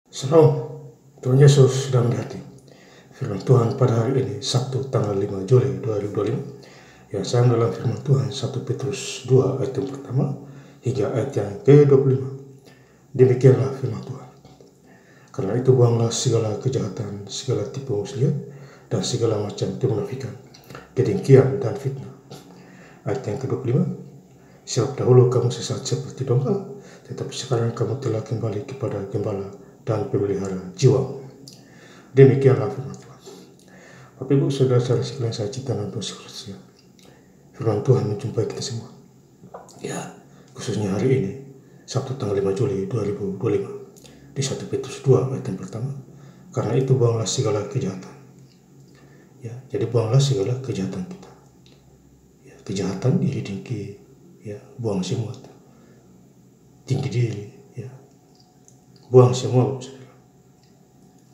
Shalom, Tuhan Yesus sedang di hati. Firman Tuhan pada hari ini, Sabtu tanggal 5 Juli 2025, yang saya dalam firman Tuhan 1 Petrus 2 ayat yang pertama hingga ayat yang ke-25. Demikianlah firman Tuhan. Karena itu buanglah segala kejahatan, segala tipu muslihat, dan segala macam kemunafikan, kedengkian dan fitnah. Ayat yang ke-25, sebab dahulu kamu sesat seperti domba, tetapi sekarang kamu telah kembali kepada gembala dan pemelihara jiwa. Demikianlah firman Tuhan. Bapak Ibu Saudara-saudara sekalian saya cinta dan bersyukur, firman Tuhan menjumpai kita semua. Ya, khususnya hari ini, Sabtu tanggal 5 Juli 2025, di 1 Petrus 2 ayat yang pertama. Karena itu buanglah segala kejahatan. Ya, jadi buanglah segala kejahatan kita. Ya, kejahatan, iri dengki, ya, buang semua. Tinggi diri, ya, buang semua,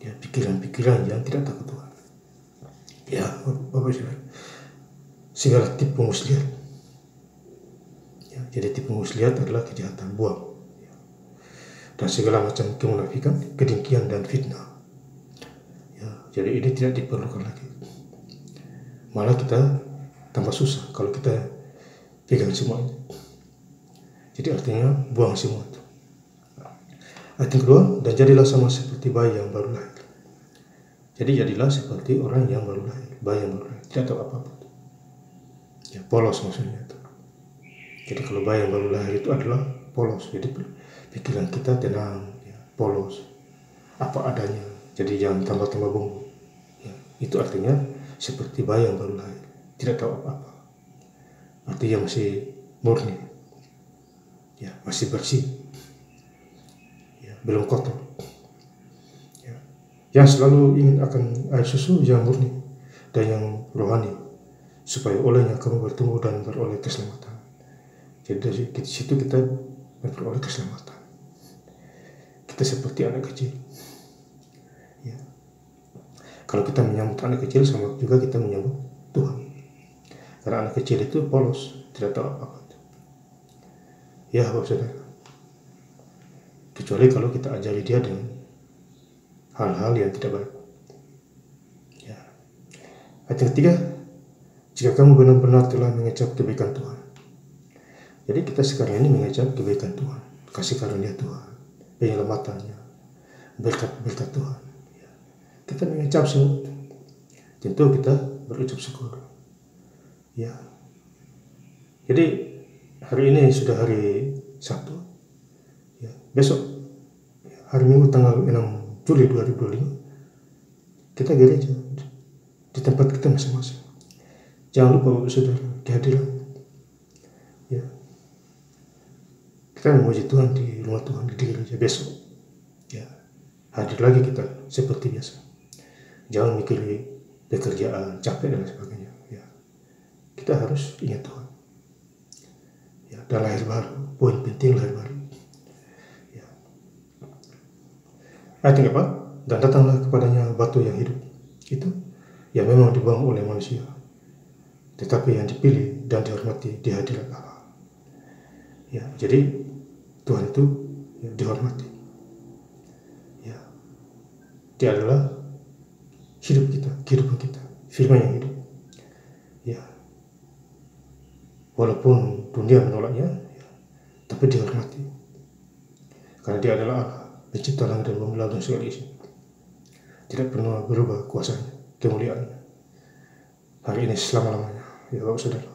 ya, pikiran-pikiran yang tidak takut Tuhan. Ya, Bapak Saudara, segala tipu muslihat. Ya, jadi tipu muslihat adalah kejahatan, buang. Ya. Dan segala macam kemunafikan, kedengkian dan fitnah. Ya, jadi ini tidak diperlukan lagi. Malah kita tambah susah kalau kita pegang semuanya. Jadi artinya buang semua itu. Ayat yang kedua, dan jadilah sama seperti bayi yang baru lahir. Jadi jadilah seperti orang yang baru lahir, bayi yang baru lahir, tidak tahu apa-apa. Ya, polos maksudnya itu. Jadi kalau bayi yang baru lahir itu adalah polos, jadi pikiran kita tenang, ya, polos, apa adanya. Jadi jangan tambah-tambah bumbu. Ya, itu artinya seperti bayi yang baru lahir, tidak tahu apa-apa. Artinya masih murni, ya, masih bersih, ya, belum kotor. Yang selalu ingin akan air susu yang murni dan yang rohani, supaya olehnya kamu bertumbuh dan beroleh keselamatan. Jadi dari situ kita memperoleh keselamatan. Kita seperti anak kecil. Ya. Kalau kita menyambut anak kecil, sama juga kita menyambut Tuhan. Karena anak kecil itu polos, tidak tahu apa-apa. Ya, Bapak Saudara. Kecuali kalau kita ajari dia dengan hal-hal yang tidak baik. Ya. Ayat yang ketiga, jika kamu benar-benar telah mengecap kebaikan Tuhan. Jadi kita sekarang ini mengecap kebaikan Tuhan, kasih karunia Tuhan, penyelamatannya, berkat-berkat Tuhan. Ya. Kita mengecap semua. Tentu kita berucap syukur. Ya. Jadi hari ini sudah hari Sabtu. Ya. Besok hari Minggu tanggal 6 Juli 2025, kita gereja di tempat kita masing-masing. Jangan lupa Bapak Saudara, kehadiran. Ya. Kita memuji Tuhan di rumah Tuhan, di gereja besok. Ya. Hadir lagi kita seperti biasa. Jangan mikir pekerjaan, capek dan sebagainya. Ya. Kita harus ingat Tuhan. Ya, dan lahir baru, poin penting lahir baru. Ayat yang keempat, dan datanglah kepadanya batu yang hidup. Itu yang memang dibuang oleh manusia, tetapi yang dipilih dan dihormati di hadirat Allah. Ya, jadi Tuhan itu, ya, dihormati. Ya, Dia adalah hidup kita, kehidupan kita, firman yang hidup. Ya, walaupun dunia menolaknya, ya, tapi dihormati. Karena Dia adalah Allah, pencipta langit dan bumi dan segala isi. Tidak pernah berubah kuasanya, kemuliaannya. Hari ini selama-lamanya, ya Bapak Saudara.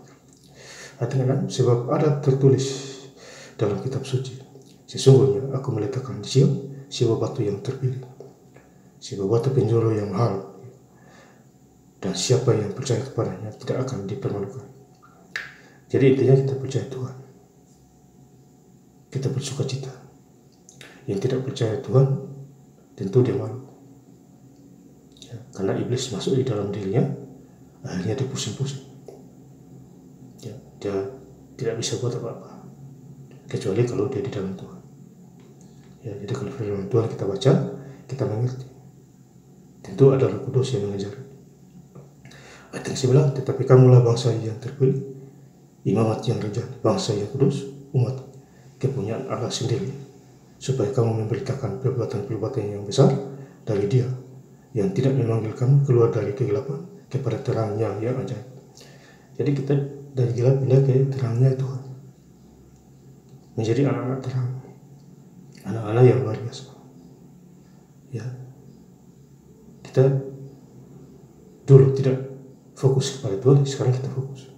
Artinya, sebab ada tertulis dalam kitab suci, sesungguhnya aku meletakkan di Sion sebuah batu yang terpilih, sebuah batu penjuru yang mahal, dan siapa yang percaya kepadanya tidak akan dipermalukan. Jadi intinya kita percaya Tuhan, kita bersuka cita. Yang tidak percaya Tuhan, tentu dia malu. Ya, karena iblis masuk di dalam dirinya, akhirnya dia pusing-pusing. Ya, dia tidak bisa buat apa-apa, kecuali kalau dia di dalam Tuhan. Ya, jadi kalau firman Tuhan kita baca, kita mengerti. Tentu ada Roh Kudus yang mengajar. Ayat yang 9, tetapi kamulah bangsa yang terpilih, imamat yang raja, bangsa yang kudus, umat kepunyaan Allah sendiri. supaya kamu memberitakan perbuatan-perbuatan yang besar dari Dia, yang tidak memanggil kamu keluar dari kegelapan kepada terangnya yang ajaib. Jadi kita dari gelap pindah ke terangnya Tuhan, menjadi anak-anak terang, anak-anak yang luar biasa. Ya, kita dulu tidak fokus kepada Tuhan, sekarang kita fokus.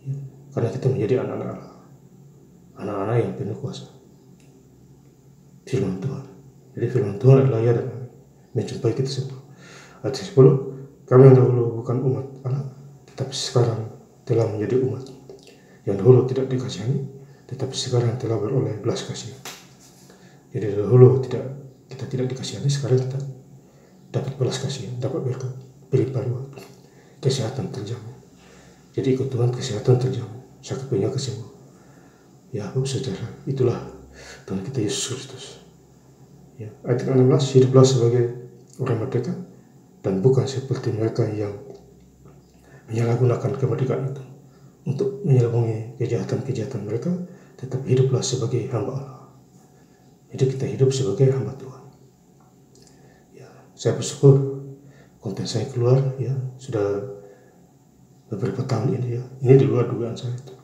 Ya, karena kita menjadi anak-anak Allah, anak-anak yang penuh kuasa. Firman Tuhan. Jadi firman Tuhan adalah ya dan amin, menjumpai kita semua. Ayat 10, kami yang dahulu bukan umat Allah, tetapi sekarang telah menjadi umat. Yang dahulu tidak dikasihani, tetapi sekarang telah beroleh belas kasih. Jadi dahulu kita tidak dikasihani, sekarang kita dapat belas kasih, dapat berkat, berlimpah ruah, kesehatan terjamin. Jadi ikut Tuhan, kesehatan terjamin, sakit penyakit sembuh. Ya, saudara, itulah Tuhan kita Yesus Kristus. Ya, ayat 16, hiduplah sebagai orang merdeka dan bukan seperti mereka yang menyalahgunakan kemerdekaan itu untuk menyelubungi kejahatan-kejahatan mereka, tetapi hiduplah sebagai hamba Allah. Jadi kita hidup sebagai hamba Tuhan. Ya, saya bersyukur konten saya keluar ya sudah beberapa tahun ini ya. Ini di luar dugaan saya itu.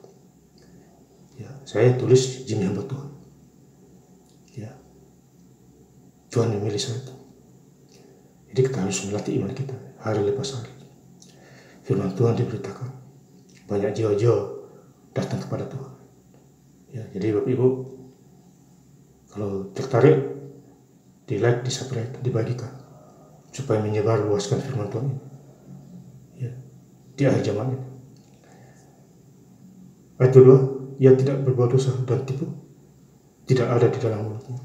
Ya, saya tulis Jimmy hamba Tuhan. Ya, Tuhan yang milih saya itu. Jadi kita harus melatih iman kita hari lepas hari. Firman Tuhan diberitakan, banyak jiwa-jiwa datang kepada Tuhan. Ya, jadi Bapak Ibu, kalau tertarik, di like, di subscribe, dibagikan, supaya menyebar luaskan firman Tuhan ini. Ya, di akhir zaman ini. Ayat 2, ia tidak berbuat dosa dan tipu, tidak ada di dalam mulutnya.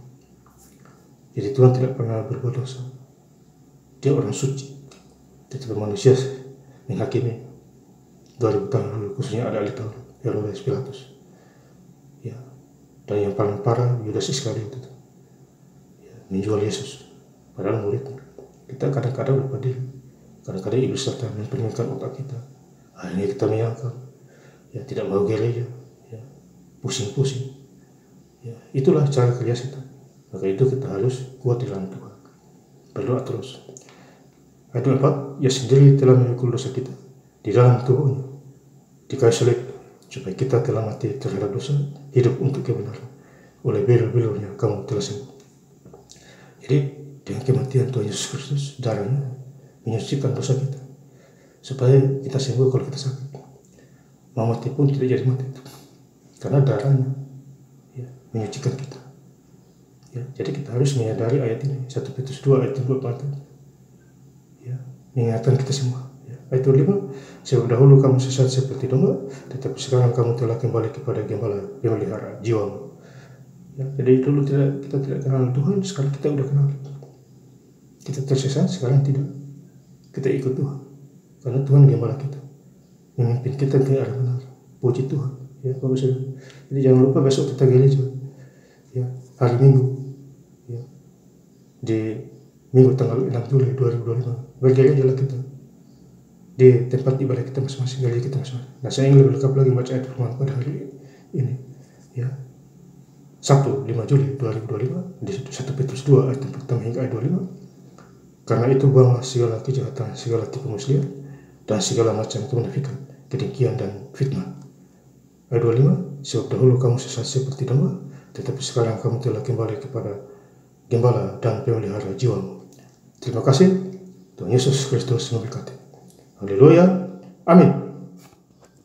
Jadi Tuhan tidak pernah berbuat dosa. Dia orang suci, tetapi manusia menghakimi 2000 tahun lalu, khususnya ada ahli Taurat, Herodes, Pilatus. Ya, dan yang paling parah Yudas Iskariot itu, ya, menjual Yesus, padahal muridnya. Kita kadang-kadang lupa diri, kadang-kadang iblis datang mempermainkan otak kita. Akhirnya kita menyangkal, ya tidak mau gereja, ya pusing-pusing. Ya, itulah cara kerja setan. Maka itu kita harus kuat di dalam Tuhan, berdoa terus. Ayat 4, ia sendiri telah memikul dosa kita di dalam tubuhnya di kayu salib, supaya kita telah mati terhadap dosa, hidup untuk kebenaran. Oleh belu-belunya kamu telah sembuh. Jadi dengan kematian Tuhan Yesus Kristus, darahnya menyucikan dosa kita, supaya kita sembuh kalau kita sakit. Mau mati pun tidak jadi mati itu, karena darahnya ya, menyucikan kita. Ya, jadi kita harus menyadari ayat ini, 1 Petrus 2 ayat 24. Ya, mengingatkan kita semua. Ya, ayat 25, sebab dahulu kamu sesat seperti domba, tetapi sekarang kamu telah kembali kepada Gembala yang melihara jiwamu. Ya, jadi dulu kita tidak kenal Tuhan, sekarang kita udah kenal. Kita tersesat, sekarang tidak. Kita ikut Tuhan, karena Tuhan Gembala kita, memimpin kita ke arah benar. Puji Tuhan. Ya, Bapak Saudara. Jadi jangan lupa besok kita gereja. Ya, hari Minggu. Ya, di Minggu tanggal 6 Juli 2025 bergerejalah kita di tempat ibadah kita masing-masing, gereja kita masing-masing. Nah, saya ingin lebih lengkap lagi baca ayat firman pada hari ini. Ya, Sabtu 5 Juli 2025 di 1 Petrus 2 ayat pertama hingga ayat 25. Karena itu buanglah segala kejahatan, segala tipu muslihat, dan segala macam kemunafikan, kedengkian dan fitnah. Ayat 25, sebab dahulu kamu sesat seperti domba, tetapi sekarang kamu telah kembali kepada Gembala dan pemelihara jiwamu. Terima kasih. Tuhan Yesus Kristus memberkati. Haleluya. Amin.